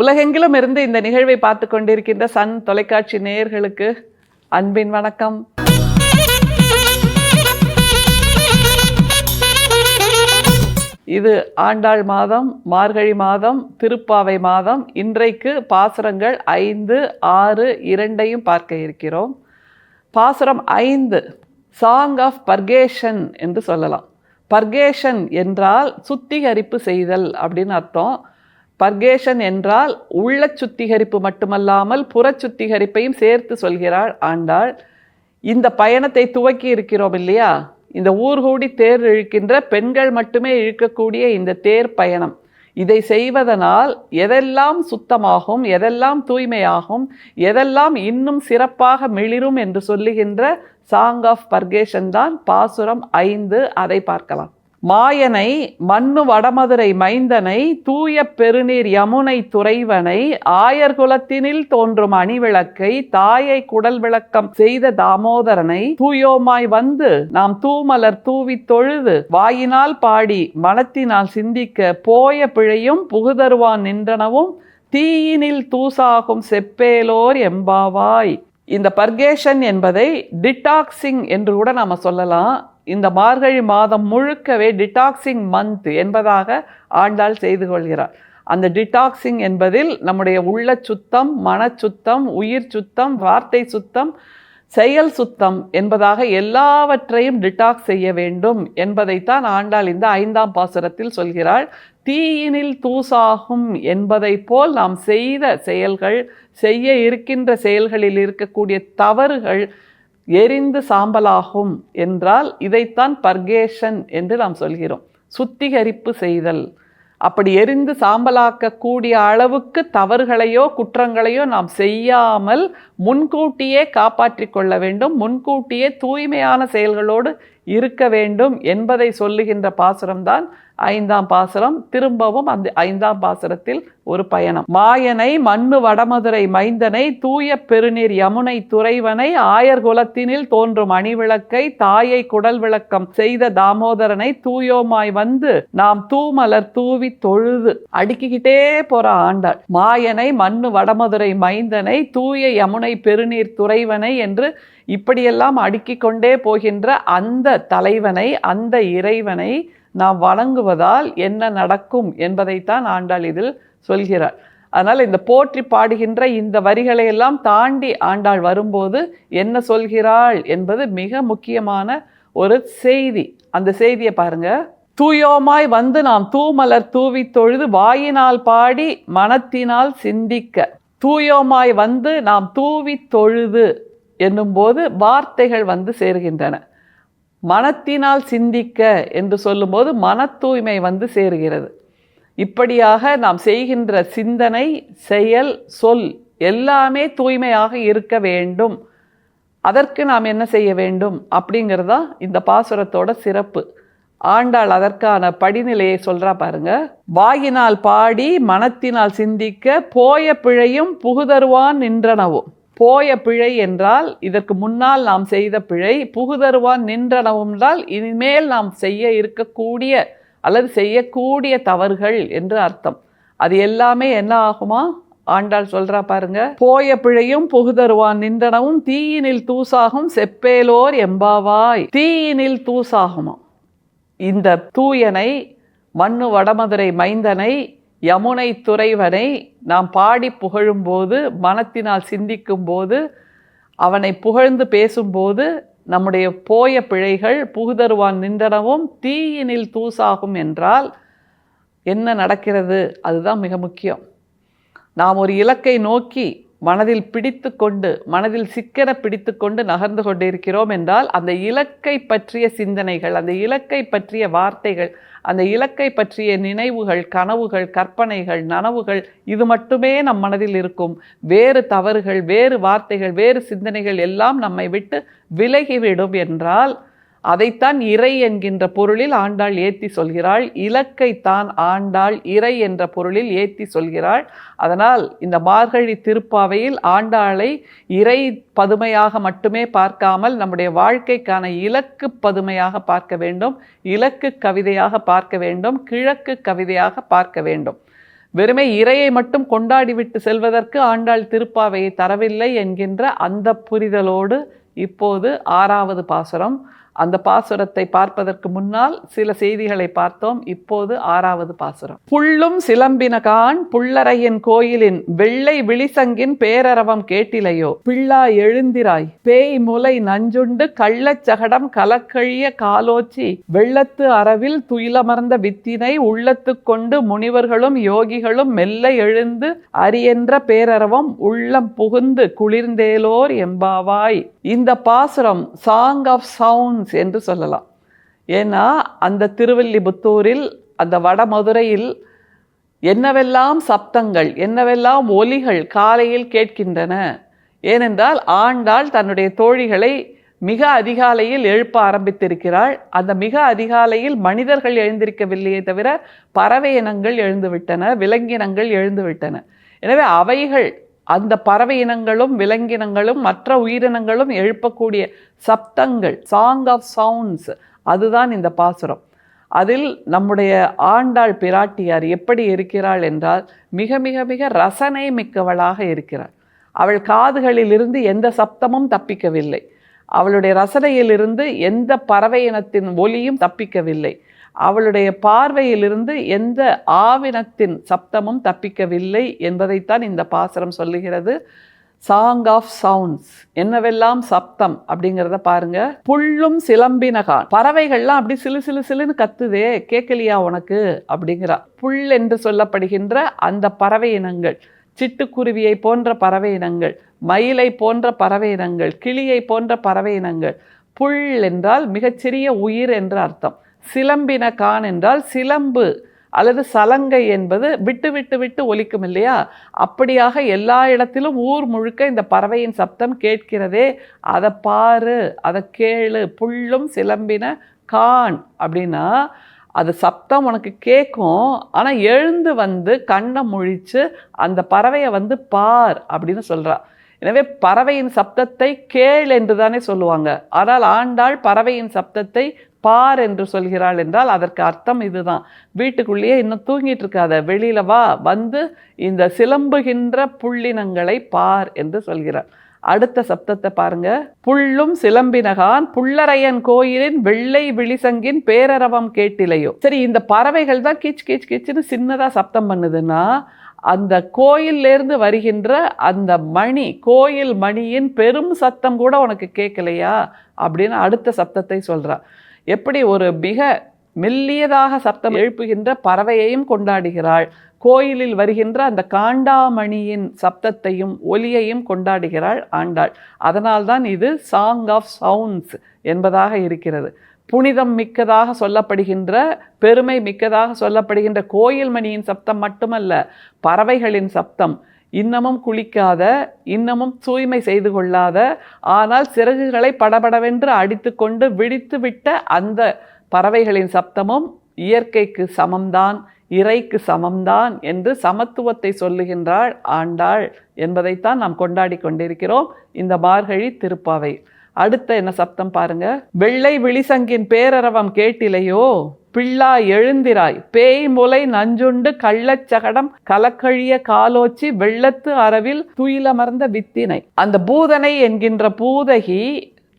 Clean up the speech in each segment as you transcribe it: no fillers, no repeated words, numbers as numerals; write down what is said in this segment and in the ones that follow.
உலகெங்கிலும் இருந்து இந்த நிகழ்வை பார்த்து கொண்டிருக்கின்ற சன் தொலைக்காட்சி நேயர்களுக்கு அன்பின் வணக்கம். இது ஆண்டாள் மாதம், மார்கழி மாதம், திருப்பாவை மாதம். இன்றைக்கு பாசுரங்கள் 5, 6, 2ஐயும் பார்க்க இருக்கிறோம். பாசுரம் 5 சாங் ஆஃப் பர்கேஷன் என்று சொல்லலாம். பர்கேஷன் என்றால் சுத்திகரிப்பு செய்தல் அப்படின்னு அர்த்தம். பர்கேஷன் என்றால் உள்ள சுத்திகரிப்பு மட்டுமல்லாமல் புற சுத்திகரிப்பையும் சேர்த்து சொல்கிறாள் ஆண்டாள். இந்த பயணத்தை துவக்கி இருக்கிறோம் இல்லையா? இந்த ஊர்கூடி தேர் இழுக்கின்ற பெண்கள் மட்டுமே இழுக்கக்கூடிய இந்த தேர் பயணம், இதை செய்வதனால் எதெல்லாம் சுத்தமாகும், எதெல்லாம் தூய்மையாகும், எதெல்லாம் இன்னும் சிறப்பாக மிளிரும் என்று சொல்லுகின்ற சாங் ஆஃப் பர்கேஷன் தான் பாசுரம் 5. அதை பார்க்கலாம். மாயனை மன்னு வடமதுரை மைந்தனை தூய பெருநீர் யமுனை துறைவனை ஆயர்குலத்தினில் தோன்றும் அணிவிளக்கை தாயை குடல் விளக்கம் செய்த தாமோதரனை தூயோமாய் வந்து நாம் தூமலர் தூவி தொழுது வாயினால் பாடி மனத்தினால் சிந்திக்க போய பிழையும் புகுதருவான் நின்றனவும் தீயினில் தூசாகும் செப்பேலோர் எம்பாவாய். இந்த பர்கேஷன் என்பதை டிடாக்சிங் என்று கூட நாம சொல்லலாம். இந்த மார்கழி மாதம் முழுக்கவே டிடாக்சிங் மந்த் என்பதாக ஆண்டாள் செய்து கொள்கிறார். அந்த டிடாக்சிங் என்பதில் நம்முடைய உள்ள சுத்தம், மன சுத்தம், உயிர் சுத்தம், வார்த்தை சுத்தம், செயல் சுத்தம் என்பதாக எல்லாவற்றையும் டிடாக்ஸ் செய்ய வேண்டும் என்பதைத்தான் ஆண்டாள் இந்த 5ஆம் பாசுரத்தில் சொல்கிறாள். தீயினில் தூசாகும் என்பதை போல் நாம் செய்த செயல்கள், செய்ய இருக்கின்ற செயல்களில் இருக்கக்கூடிய தவறுகள் எரிந்து சாம்பலாகும் என்றால் இதைத்தான் பர்கேஷன் என்று நாம் சொல்கிறோம். சுத்திகரிப்பு செய்தல். அப்படி எரிந்து சாம்பலாக்கக்கூடிய அளவுக்கு தவறுகளையோ குற்றங்களையோ நாம் செய்யாமல் முன்கூட்டியே காப்பாற்றி கொள்ள வேண்டும், முன்கூட்டியே தூய்மையான செயல்களோடு இருக்க வேண்டும் என்பதை சொல்லுகின்ற பாசுரம்தான் 5ஆம் பாசுரம். திரும்பவும் அந்த 5ஆம் பாசுரத்தில் ஒரு பயணம். மாயனை மன்னு வடமதுரை மைந்தனை தூய பெருநீர் யமுனை துறைவனை ஆயர்குலத்தினில் தோன்றும் அணிவிளக்கை தாயை குடல் விளக்கம் செய்த தாமோதரனை தூயோமாய் வந்து நாம் தூமலர் தூவி தொழுது அடுக்கிக்கிட்டே போற ஆண்டாள். மாயனை மன்னு வடமதுரை மைந்தனை தூய யமுனை பெருநீர் துறைவனை என்று இப்படியெல்லாம் அடுக்கிக் கொண்டே போகின்ற அந்த தலைவனை, அந்த இறைவனை நாம் வணங்குவதால் என்ன நடக்கும் என்பதைத்தான் ஆண்டாள் இதில் சொல்கிறார். அதனால் இந்த போற்றி பாடுகின்ற இந்த வரிகளை எல்லாம் தாண்டி ஆண்டாள் வரும்போது என்ன சொல்கிறாள் என்பது மிக முக்கியமான ஒரு செய்தி. அந்த செய்தியை பாருங்க. தூயோமாய் வந்து நாம் தூமலர் தூவி தொழுது வாயினால் பாடி மனத்தினால் சிந்திக்க. தூயோமாய் வந்து நாம் தூவி தொழுது என்னும்போது வார்த்தைகள் வந்து சேருகின்றன. மனத்தினால் சிந்திக்க என்று சொல்லும்போது மன தூய்மை வந்து சேருகிறது. இப்படியாக நாம் செய்கின்ற சிந்தனை, செயல், சொல் எல்லாமே தூய்மையாக இருக்க வேண்டும். அதற்கு நாம் என்ன செய்ய வேண்டும் அப்படிங்கிறதா இந்த பாசுரத்தோட சிறப்பு. ஆண்டாள் அதற்கான படிநிலையை சொல்றா பாருங்க. வாயினால் பாடி மனத்தினால் சிந்திக்க போய பிழையும் புகுதருவான் நின்றனவும். போய பிழை என்றால் இதற்கு முன்னால் நாம் செய்த பிழை, புகுதருவான் நின்றனவும் என்றால் இனிமேல் நாம் செய்ய இருக்கக்கூடிய அல்லது செய்யக்கூடிய தவறுகள் என்று அர்த்தம். அது எல்லாமே என்ன ஆகுமா? ஆண்டாள் சொல்றா பாருங்க. போய பிழையும் புகுதருவான் நின்றனவும் தீயினில் தூசாகும் செப்பேலோர் எம்பாவாய். தீயினில் தூசாகுமா? இந்த தூயனை, மன்னு வடமதுரை மைந்தனை, யமுனை துறைவனை நாம் பாடி புகழும்போது, மனத்தினால் சிந்திக்கும் போது, அவனை புகழ்ந்து பேசும்போது நம்முடைய போய பிழைகள் புகுதருவான் நின்றனவும் தீயினில் தூசாகும் என்றால் என்ன நடக்கிறது? அதுதான் மிக முக்கியம். நாம் ஒரு இலக்கை நோக்கி மனதில் பிடித்து கொண்டு, மனதில் சிக்கன பிடித்து கொண்டு நகர்ந்து கொண்டிருக்கிறோம் என்றால் அந்த இலக்கை பற்றிய சிந்தனைகள், அந்த இலக்கை பற்றிய வார்த்தைகள், அந்த இலக்கை பற்றிய நினைவுகள், கனவுகள், கற்பனைகள், நனவுகள் இது மட்டுமே நம் மனதில் இருக்கும். வேறு தவறுகள், வேறு வார்த்தைகள், வேறு சிந்தனைகள் எல்லாம் நம்மை விட்டு விலகிவிடும் என்றால் அதைத்தான் இறை என்கின்ற பொருளில் ஆண்டாள் ஏற்றி சொல்கிறாள். இலக்கைத்தான் ஆண்டாள் இறை என்ற பொருளில் ஏற்றி சொல்கிறாள். அதனால் இந்த மார்கழி திருப்பாவையில் ஆண்டாளை இறை பதுமையாக மட்டுமே பார்க்காமல் நம்முடைய வாழ்க்கைக்கான இலக்கு பதுமையாக பார்க்க வேண்டும், இலக்கு கவிதையாக பார்க்க வேண்டும், கிழக்கு கவிதையாக பார்க்க வேண்டும். வெறுமை இறையை மட்டும் கொண்டாடிவிட்டு செல்வதற்கு ஆண்டாள் திருப்பாவையை தரவில்லை என்கின்ற அந்த புரிதலோடு இப்போது 6வது பாசுரம். அந்த பாசுரத்தை பார்ப்பதற்கு முன்னால் சில செய்திகளை பார்த்தோம். இப்போது 6வது பாசுரம். புள்ளும் சிலம்பினகான் புள்ளரையின் கோயிலின் வெள்ளை விழிசங்கின் பேரரவம் கேட்டிலையோ, பிள்ளா எழுந்திராய் பேய் முலை நஞ்சுண்டு கள்ளச்சகடம் கலக்கழிய காலோச்சி வெள்ளத்து அரவில் துயிலமர்ந்த வித்தினை உள்ளத்து கொண்டு முனிவர்களும் யோகிகளும் மெல்ல எழுந்து அரியென்ற பேரரவம் உள்ளம் புகுந்து குளிர்ந்தேலோர் எம்பாவாய். இந்த பாசுரம் சாங் ஆஃப் சவுண்ட்ஸ் என்று சொல்லலாம். ஏன்னா அந்த திருவில்லிபுத்தூரில், அந்த வடமதுரையில் என்னவெல்லாம் சப்தங்கள், என்னவெல்லாம் ஒலிகள் காலையில் கேட்கின்றன. ஏனென்றால் ஆண்டாள் தன்னுடைய தோழிகளை மிக அதிகாலையில் எழுப்ப ஆரம்பித்திருக்கிறாள். அந்த மிக அதிகாலையில் மனிதர்கள் எழுந்திருக்கவில்லையே தவிர பறவை இனங்கள் எழுந்துவிட்டன, விலங்கினங்கள் எழுந்துவிட்டன. எனவே அவைகள், அந்த பறவை இனங்களும் விலங்கினங்களும் மற்ற உயிரினங்களும் எழுப்பக்கூடிய சப்தங்கள், சாங் ஆஃப் சவுண்ட்ஸ், அதுதான் இந்த பாசுரம். அதில் நம்முடைய ஆண்டாள் பிராட்டியார் எப்படி இருக்கிறாள் என்றால் மிக மிக மிக ரசனை மிக்கவளாக இருக்கிறாள். அவள் காதுகளிலிருந்து எந்த சப்தமும் தப்பிக்கவில்லை. அவளுடைய ரசனையிலிருந்து எந்த பறவை இனத்தின் ஒலியும் தப்பிக்கவில்லை. அவளுடைய பார்வையிலிருந்து எந்த ஆவினத்தின் சப்தமும் தப்பிக்கவில்லை என்பதைத்தான் இந்த பாசுரம் சொல்லுகிறது. சாங் ஆஃப் சவுண்ட்ஸ், என்னவெல்லாம் சப்தம் அப்படிங்கிறத பாருங்க. புள்ளும் சிலம்பினகான், பறவைகள்லாம் அப்படி சிலு சிலு சிலுன்னு கத்துதே, கேட்கலையா உனக்கு அப்படிங்கிறா. புல் என்று சொல்லப்படுகின்ற அந்த பறவை இனங்கள், சிட்டுக்குருவியை போன்ற பறவை இனங்கள், மயிலை போன்ற பறவை இனங்கள், கிளியை போன்ற பறவை இனங்கள். புல் என்றால் மிகச்சிறிய உயிர் என்று அர்த்தம். சிலம்பினகான் என்றால் சிலம்பு அல்லது சலங்கை என்பது விட்டு விட்டு விட்டு ஒலிக்கும் இல்லையா, அப்படியாக எல்லா இடத்திலும் ஊர் முழுக்க இந்த பறவையின் சப்தம் கேட்கிறதே, அதை பாரு, அதை கேளு. புள்ளும் சிலம்பின கான் அப்படின்னா அது சப்தம் உனக்கு கேட்கும், ஆனால் எழுந்து வந்து கண்ணை முழிச்சு அந்த பறவையை வந்து பார் அப்படின்னு சொல்கிறா. எனவே பறவையின் சப்தத்தை கேள் என்று தானே சொல்லுவாங்க. ஆனால் ஆண்டாள் பறவையின் சப்தத்தை பார் என்று சொல்கிறாள் என்றால் அதற்கு அர்த்தம் இதுதான். வீட்டுக்குள்ளேயே இன்னும் தூங்கிட்டு இருக்காத, வெளியில வா, வந்து இந்த சிலம்புகின்ற புள்ளினங்களை பார் என்று சொல்கிறார். அடுத்த சப்தத்தை பாருங்க. புள்ளும் சிலம்பினகான் புள்ளரையன் கோயிலின் வெள்ளை விழிசங்கின் பேரரவம் கேட்டிலையோ. சரி, இந்த பறவைகள் தான் கிச் கிச் கிச்சுன்னு சின்னதா சப்தம் பண்ணுதுன்னா அந்த கோயிலிருந்து வருகின்ற அந்த மணி, கோயில் மணியின் பெரும் சத்தம் கூட உனக்கு கேட்கலையா அப்படின்னு அடுத்த சப்தத்தை சொல்றா. எப்படி ஒரு மிக மெல்லியதாக சப்தம் எழுப்புகின்ற பறவையையும் கொண்டாடுகிறாள், கோயிலில் வருகின்ற அந்த காண்டாமணியின் சப்தத்தையும் ஒலியையும் கொண்டாடுகிறாள் ஆண்டாள். அதனால்தான் இது சாங் ஆஃப் சவுண்ட்ஸ் என்பதாக இருக்கிறது. புனிதம் மிக்கதாக சொல்லப்படுகின்ற, பெருமை மிக்கதாக சொல்லப்படுகின்ற கோயில் மணியின் சப்தம் மட்டுமல்ல, பறவைகளின் சப்தம், இன்னமும் குளிக்காத, இன்னமும் தூய்மை செய்து கொள்ளாத, ஆனால் சிறகுகளை படபடவென்று அடித்து கொண்டு விழித்து விட்ட அந்த பறவைகளின் சப்தமும் இயற்கைக்கு சமம்தான், இறைக்கு சமம்தான் என்று சமத்துவத்தை சொல்லுகின்றாள் ஆண்டாள் என்பதைத்தான் நாம் கொண்டாடி கொண்டிருக்கிறோம் இந்த மார்கழி திருப்பாவை. அடுத்த என்ன சப்தம் பாருங்க. வெள்ளை விழிசங்கின் பேரரவம் கேட்டிலையோ, பிள்ளா எழுந்திராய் பேய் முலை நஞ்சுண்டு கள்ளச்சகடம் கலக்கழிய காலோச்சி வெள்ளத்து அரவில் துயிலமர்ந்த வித்தினை. அந்த பூதனை என்கின்ற பூதகி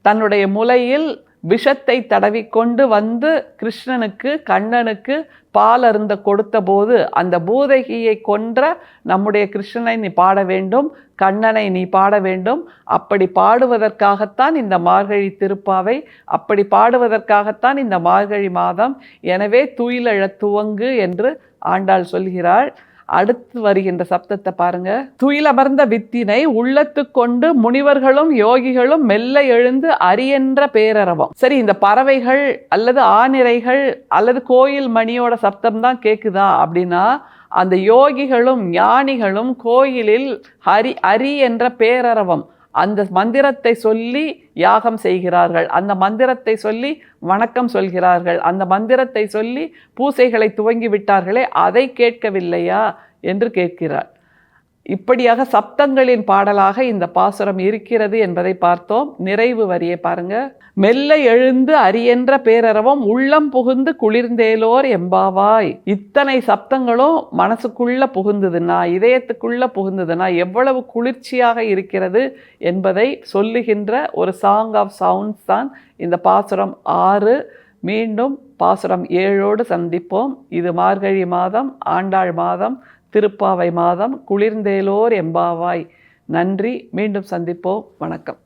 தன்னுடைய முலையில் விஷத்தை தடவிக்கொண்டு வந்து கிருஷ்ணனுக்கு, கண்ணனுக்கு பால் அருந்த கொடுத்த போது அந்த பூதகியை கொன்ற நம்முடைய கிருஷ்ணனை நீ பாட வேண்டும், கண்ணனை நீ பாட வேண்டும். அப்படி பாடுவதற்காகத்தான் இந்த மார்கழி திருப்பாவை, அப்படி பாடுவதற்காகத்தான் இந்த மார்கழி மாதம். எனவே துயிலெழத் துவங்கு என்று ஆண்டாள் சொல்கிறாள். அடுத்து வருகின்ற சப்தத்தை பாருங்க. துயிலமர்ந்த வித்தினை உள்ளத்து கொண்டு முனிவர்களும் யோகிகளும் மெல்ல எழுந்து அரியென்ற பேரரவம். சரி, இந்த பறவைகள் அல்லது ஆநிரைகள் அல்லது கோயில் மணியோட சப்தம் தான் கேட்குதா அப்படின்னா, அந்த யோகிகளும் ஞானிகளும் கோயிலில் அரி என்ற பேரரவம், அந்த மந்திரத்தை சொல்லி யாகம் செய்கிறார்கள், அந்த மந்திரத்தை சொல்லி வணக்கம் சொல்கிறார்கள், அந்த மந்திரத்தை சொல்லி பூசைகளை துவங்கி விட்டார்களே, அதை கேட்கவில்லையா என்று கேட்கிறார். இப்படியாக சப்தங்களின் பாடலாக இந்த பாசுரம் இருக்கிறது என்பதை பார்த்தோம். நிறைவு வரியை பாருங்க. மெல்ல எழுந்து அரியென்ற பேரறவம் உள்ளம் புகுந்து குளிர்ந்தேலோர் எம்பாவாய். இத்தனை சப்தங்களும் மனசுக்குள்ள புகுந்ததுன்னா, இதயத்துக்குள்ள புகுந்ததுன்னா எவ்வளவு குளிர்ச்சியாக இருக்கிறது என்பதை சொல்லுகின்ற ஒரு சாங் ஆஃப் சவுண்ட்ஸ் தான் இந்த பாசுரம் 6. மீண்டும் பாசுரம் 7ஓடு சந்திப்போம். இது மார்கழி மாதம், ஆண்டாள் மாதம், திருப்பாவை மாதம், குளிர்ந்தேலோர் எம்பாவாய். நன்றி. மீண்டும் சந்திப்போம். வணக்கம்.